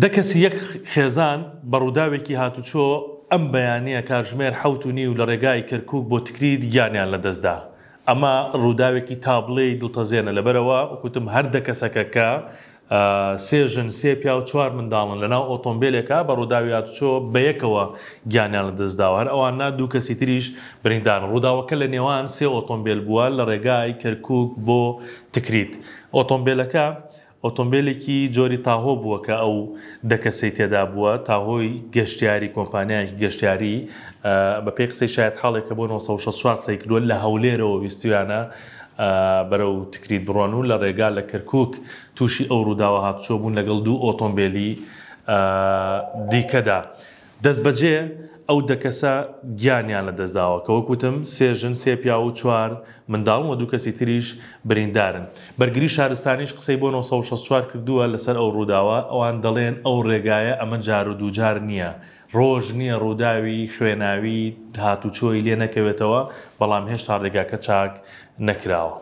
دەکەسی یەک خێزان بە ڕووداوێکی هاتوچۆ ئەم بەیانیە کاتژمێر 7:30 لە ڕێگای کەرکووک بۆ تکرید گیانیان لەدەستدا. ئەمە ڕووداوێکی تابڵەی دڵتەزێنە لەبەرەوە وەکوتم هەر دەکەسەکە کە سێ ژن سێ پیا و چوار منداڵن لەناو ئۆتۆمبیلێکە بە ڕووداوی هاتوچۆ بەیەکەوە گیانیان لەدەستداوە. هەر ئەوانە دوو کەسی تریش بریندارن. ڕووداوەکە لە نێوان سێ ئۆتۆمبیل بووە لە ڕێگای کەرکووک بۆ تکرید. ئۆتۆمبیلەکە ئۆتۆمبیلێکی جۆری تاهۆ بووە کە ئەو دەکەسەی تێدا بووە، تاهۆی گەشتیاری کۆمپانیایەکی گەشتیاری بە پێی قسەی شایەت حاڵێکە بۆ 1964 قسەی کردووە لە هەولێرەوە ویستویانە بەرەو تکرید بڕۆن و لە ڕێگا لە کەرکووک تووشی ئەو ڕووداوە هاتوچۆ بوون لەگەڵ دوو ئۆتۆمبیلی دیکەدا. دەست بەجێ ئەو دەکەسە گیانیان لەدەستداوە کە وەکوتم سێ ژن سێ پیا و چوار منداڵن و دوو کەسی تریش بریندارن. بەرگری شارستانیش قسەی بۆ 1964 کردووە لەسەر ئەو ڕووداوە. ئەوان دەڵێن ئەو ڕێگایە ئەمە جار و دووجار نییە، ڕۆژ نییە ڕووداوی خوێناوی هاتوچۆی لێ نەکەوێتەوە، بەڵام هێشتا ڕێگاکە چاک نەکراوە.